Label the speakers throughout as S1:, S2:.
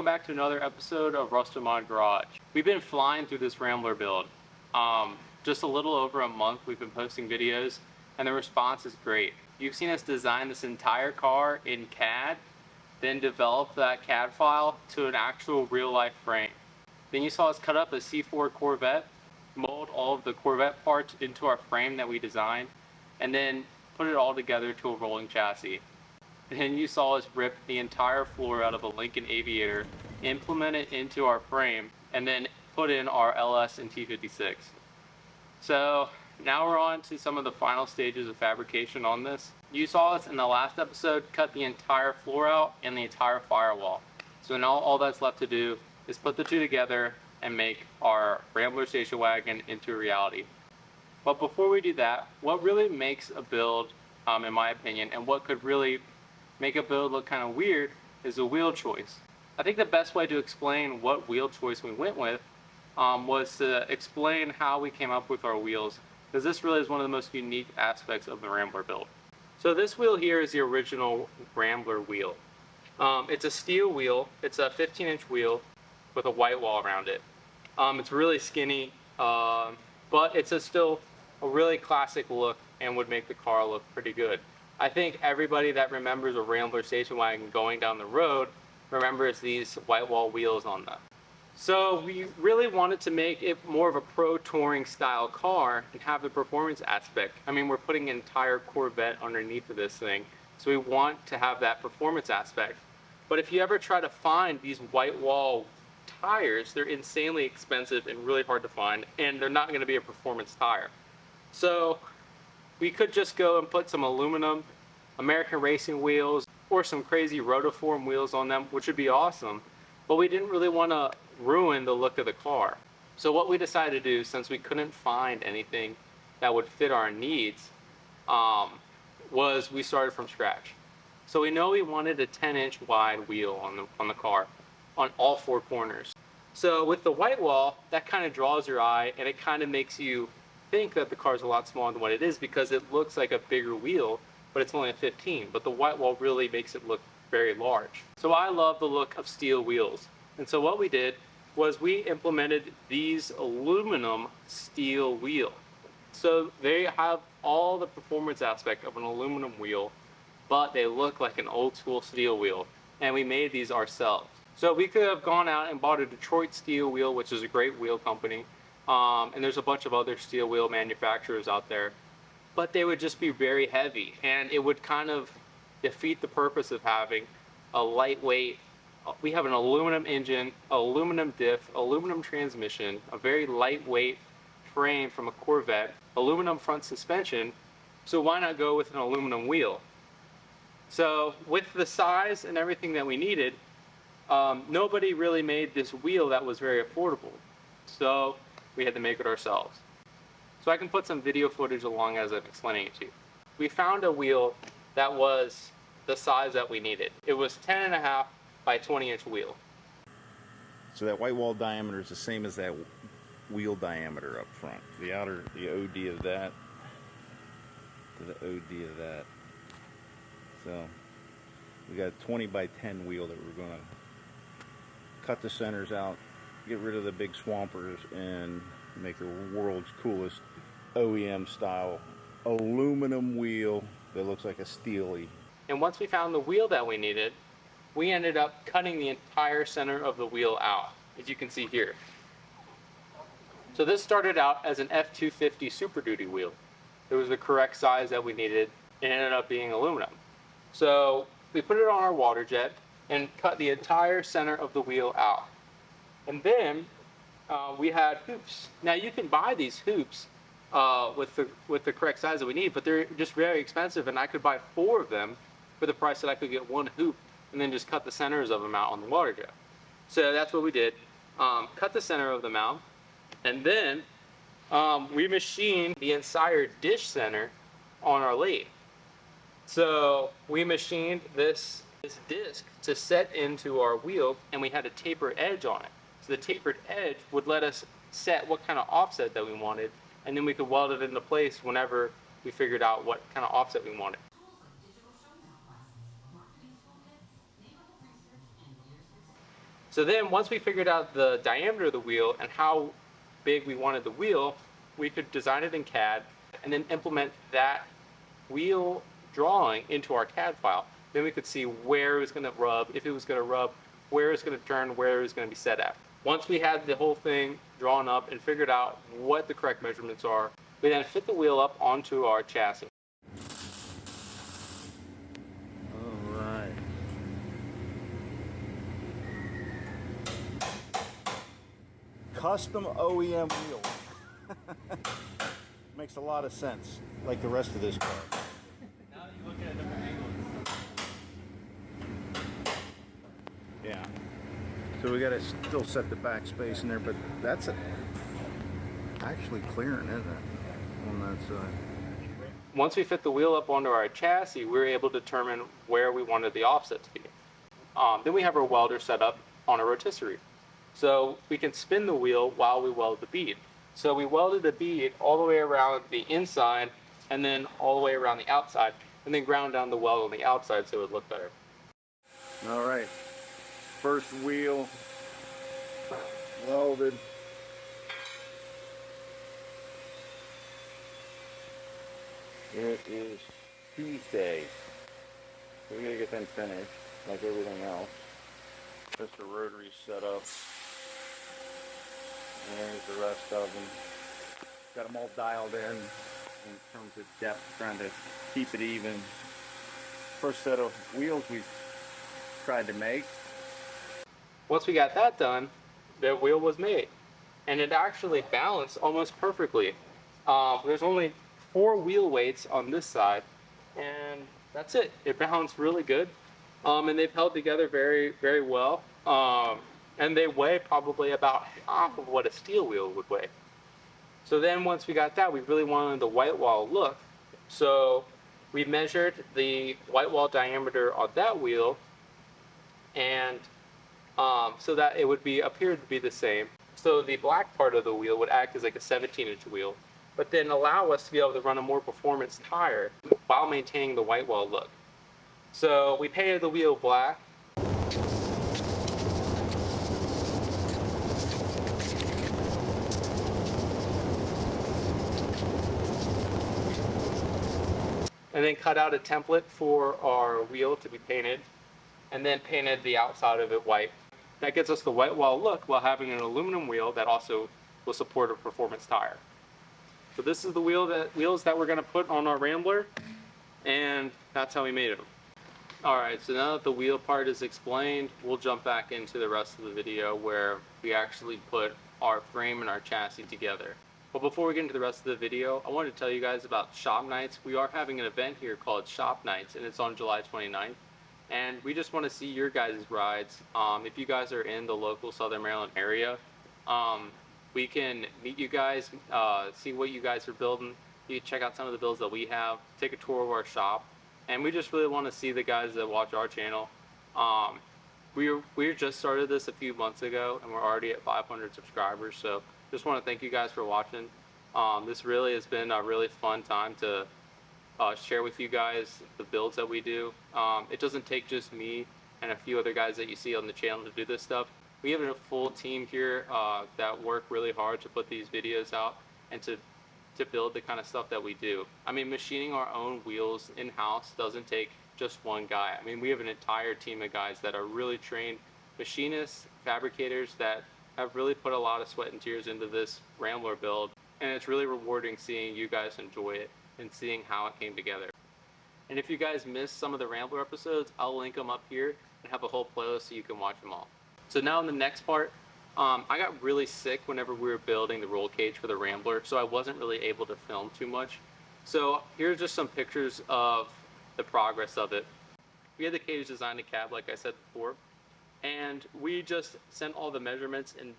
S1: back to another episode of Rustomod Garage. We've been flying through this Rambler build. Just a little over a month we've been posting videos and the response is great. You've seen us design this entire car in CAD, then develop that CAD file to an actual real-life frame. Then you saw us cut up a C4 Corvette, mold all of the Corvette parts into our frame that we designed, and then put it all together to a rolling chassis. Then you saw us rip the entire floor out of a Lincoln Aviator, implement it into our frame, and then put in our LS and T56. So now we're on to some of the final stages of fabrication on this. You saw us in the last episode cut the entire floor out and the entire firewall. So now all that's left to do is put the two together and make our Rambler station wagon into reality. But before we do that, what really makes a build, in my opinion, and what could really make a build look kind of weird is a wheel choice. I think the best way to explain what wheel choice we went with was to explain how we came up with our wheels, because this really is one of the most unique aspects of the Rambler build. So this wheel here is the original Rambler wheel. It's a steel wheel. It's a 15-inch wheel with a white wall around it. It's really skinny, but it's still a really classic look and would make the car look pretty good. I think everybody that remembers a Rambler station wagon going down the road remembers these white wall wheels on them. So we really wanted to make it more of a pro touring style car and have the performance aspect. I mean, we're putting an entire Corvette underneath of this thing, so we want to have that performance aspect. But if you ever try to find these white wall tires, they're insanely expensive and really hard to find, and they're not going to be a performance tire. So we could just go and put some aluminum American racing wheels or some crazy rotiform wheels on them, which would be awesome, but we didn't really want to ruin the look of the car. So what we decided to do, since we couldn't find anything that would fit our needs, was we started from scratch. So we know we wanted a 10-inch wide wheel on the car on all four corners. So with the white wall, that kind of draws your eye and it kind of makes you think that the car is a lot smaller than what it is, because it looks like a bigger wheel, but it's only a 15. But the white wall really makes it look very large. So I love the look of steel wheels. And so what we did was we implemented these aluminum steel wheel. So they have all the performance aspect of an aluminum wheel, but they look like an old school steel wheel. And we made these ourselves. So we could have gone out and bought a Detroit steel wheel, which is a great wheel company. And there's a bunch of other steel wheel manufacturers out there, but they would just be very heavy, and it would kind of defeat the purpose of having a lightweight. We have an aluminum engine, aluminum diff, aluminum transmission, a very lightweight frame from a Corvette, aluminum front suspension, so why not go with an aluminum wheel? So with the size and everything that we needed, nobody really made this wheel that was very affordable. So we had to make it ourselves. So I can put some video footage along as I'm explaining it to you. We found a wheel that was the size that we needed. It was 10.5 by 20-inch wheel.
S2: So that white wall diameter is the same as that wheel diameter up front. The OD of that to the OD of that. So we got a 20 by 10 wheel that we're going to cut the centers out, get rid of the big swampers, and make the world's coolest OEM style aluminum wheel that looks like a steely.
S1: And once we found the wheel that we needed, we ended up cutting the entire center of the wheel out, as you can see here. So this started out as an F250 Super Duty wheel. It was the correct size that we needed. It ended up being aluminum. So we put it on our water jet and cut the entire center of the wheel out. And then we had hoops. Now you can buy these hoops with the correct size that we need, but they're just very expensive, and I could buy 4 of them for the price that I could get 1 hoop and then just cut the centers of them out on the water jet. So that's what we did. Cut the center of them out, and then we machined the entire dish center on our lathe. So we machined this disc to set into our wheel, and we had a tapered edge on it. So the tapered edge would let us set what kind of offset that we wanted, and then we could weld it into place whenever we figured out what kind of offset we wanted. So then once we figured out the diameter of the wheel and how big we wanted the wheel, we could design it in CAD and then implement that wheel drawing into our CAD file. Then we could see where it was going to rub, if it was going to rub, where it's going to turn, where it's going to be set at. Once we had the whole thing drawn up and figured out what the correct measurements are, we then fit the wheel up onto our chassis.
S2: All right. Custom OEM wheel. Makes a lot of sense, like the rest of this car.
S1: Now that you look at different angles.
S2: Yeah. So we gotta still set the back space in there, but that's actually clearing, isn't it? On that side.
S1: Once we fit the wheel up onto our chassis, we were able to determine where we wanted the offset to be. Then we have our welder set up on a rotisserie. So we can spin the wheel while we weld the bead. So we welded the bead all the way around the inside and then all the way around the outside, and then ground down the weld on the outside so it would look better.
S2: All right. First wheel welded. It is Tuesday. We gotta get them finished, like everything else. Just the rotary set up. And there's the rest of them. Got them all dialed in terms of depth, trying to keep it even. First set of wheels we've tried to make.
S1: Once we got that done, the wheel was made. And it actually balanced almost perfectly. There's only 4 wheel weights on this side, and that's it. It balanced really good. And they've held together very, very well. And they weigh probably about half of what a steel wheel would weigh. So then once we got that, we really wanted the white wall look. So we measured the white wall diameter on that wheel, and so that it would appear to be the same. So the black part of the wheel would act as like a 17-inch wheel, but then allow us to be able to run a more performance tire while maintaining the white wall look. So we painted the wheel black. And then cut out a template for our wheel to be painted, and then painted the outside of it white. That gets us the white wall look while having an aluminum wheel that also will support a performance tire. So this is the wheels that we're going to put on our Rambler, and that's how we made them. Alright, so now that the wheel part is explained, we'll jump back into the rest of the video where we actually put our frame and our chassis together. But before we get into the rest of the video, I wanted to tell you guys about Shop Nights. We are having an event here called Shop Nights, and it's on July 29th. And we just want to see your guys' rides. If you guys are in the local Southern Maryland area, we can meet you guys, see what you guys are building. You can check out some of the builds that we have, take a tour of our shop. And we just really want to see the guys that watch our channel. We just started this a few months ago, and we're already at 500 subscribers. So just want to thank you guys for watching. This really has been a really fun time to share with you guys the builds that we do. It doesn't take just me and a few other guys that you see on the channel to do this stuff. We have a full team here that work really hard to put these videos out and to build the kind of stuff that we do. I mean, machining our own wheels in-house doesn't take just one guy. I mean, we have an entire team of guys that are really trained machinists, fabricators that have really put a lot of sweat and tears into this Rambler build, and it's really rewarding seeing you guys enjoy it and seeing how it came together. And if you guys missed some of the Rambler episodes, I'll link them up here and have a whole playlist so you can watch them all. So now in the next part, I got really sick whenever we were building the roll cage for the Rambler, so I wasn't really able to film too much. So here's just some pictures of the progress of it. We had the cage designed in CAD, like I said before, and we just sent all the measurements and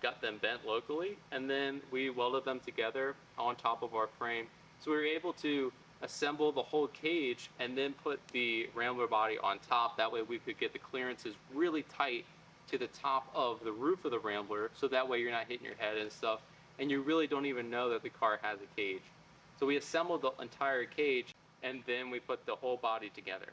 S1: got them bent locally, and then we welded them together on top of our frame. So we were able to assemble the whole cage and then put the Rambler body on top. That way we could get the clearances really tight to the top of the roof of the Rambler, so that way you're not hitting your head and stuff, and you really don't even know that the car has a cage. So we assembled the entire cage, and then we put the whole body together.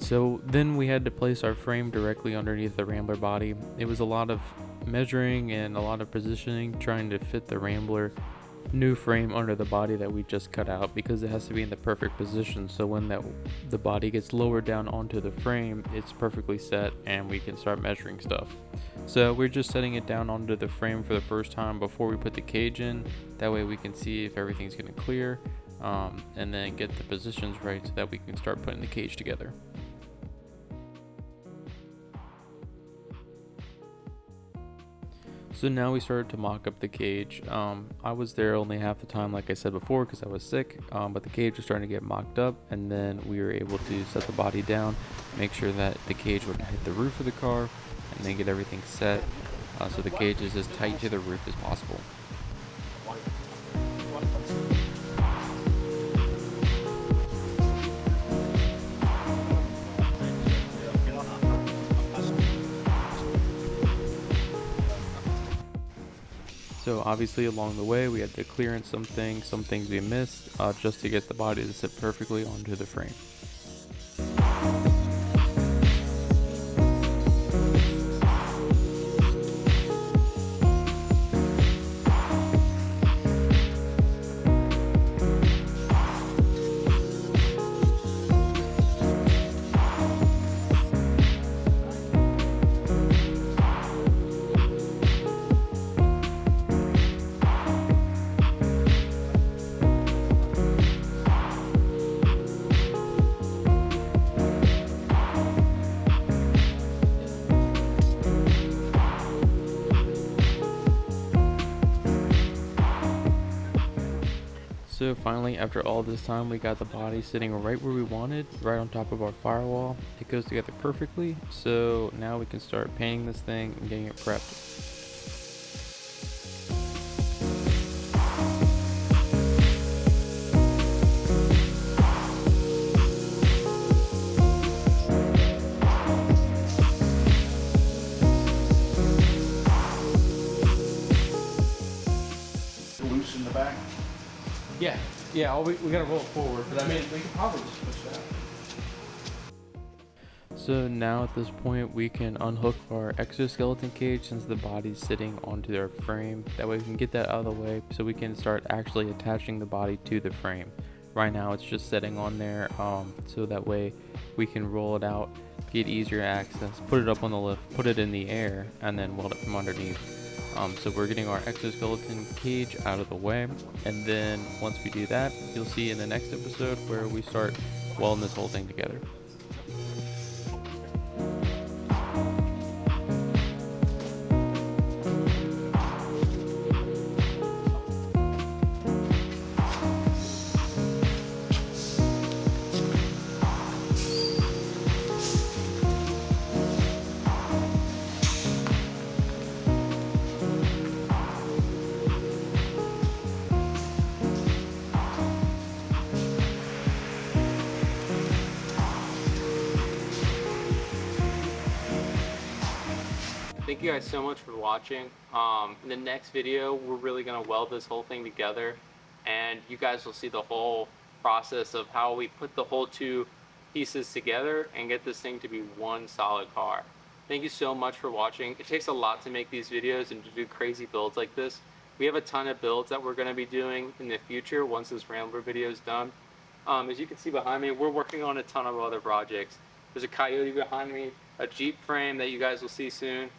S3: So then we had to place our frame directly underneath the Rambler body. It was a lot of measuring and a lot of positioning, trying to fit the Rambler new frame under the body that we just cut out, because it has to be in the perfect position, so when the body gets lowered down onto the frame, it's perfectly set and we can start measuring stuff. So we're just setting it down onto the frame for the first time before we put the cage in. That way we can see if everything's going to clear, and then get the positions right so that we can start putting the cage together. So now we started to mock up the cage. I was there only half the time, like I said before, because I was sick, but the cage was starting to get mocked up, and then we were able to set the body down, make sure that the cage wouldn't hit the roof of the car, and then get everything set so the cage is as tight to the roof as possible. So obviously along the way we had to clearance some things we missed, just to get the body to sit perfectly onto the frame. So finally, after all this time, we got the body sitting right where we wanted, right on top of our firewall. It goes together perfectly, so now we can start painting this thing and getting it prepped.
S2: Loose in the back.
S3: Yeah, we gotta roll it forward, but I mean, we can probably just push that. So now at this point, we can unhook our exoskeleton cage since the body's sitting onto their frame. That way we can get that out of the way so we can start actually attaching the body to the frame. Right now it's just sitting on there, so that way we can roll it out, get easier access, put it up on the lift, put it in the air, and then weld it from underneath. So we're getting our exoskeleton cage out of the way, and then once we do that, you'll see in the next episode where we start welding this whole thing together.
S1: Thank you guys so much for watching. In the next video, we're really gonna weld this whole thing together, and you guys will see the whole process of how we put the whole two pieces together and get this thing to be one solid car. Thank you so much for watching. It takes a lot to make these videos and to do crazy builds like this. We have a ton of builds that we're gonna be doing in the future once this Rambler video is done. As you can see behind me, we're working on a ton of other projects. There's a Coyote behind me, a Jeep frame that you guys will see soon.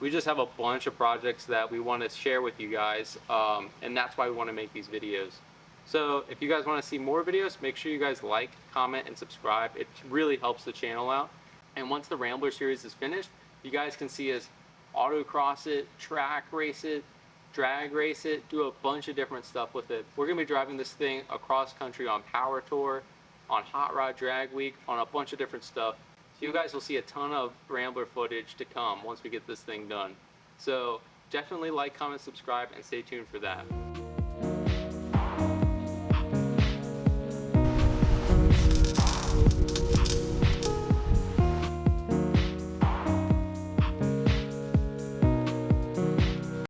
S1: We just have a bunch of projects that we want to share with you guys, and that's why we want to make these videos. So if you guys want to see more videos, make sure you guys like, comment, and subscribe. It really helps the channel out. And once the Rambler series is finished, you guys can see us autocross it, track race it, drag race it, do a bunch of different stuff with it. We're going to be driving this thing across country on Power Tour, on Hot Rod Drag Week, on a bunch of different stuff. So you guys will see a ton of Rambler footage to come once we get this thing done. So definitely like, comment, subscribe, and stay tuned for that.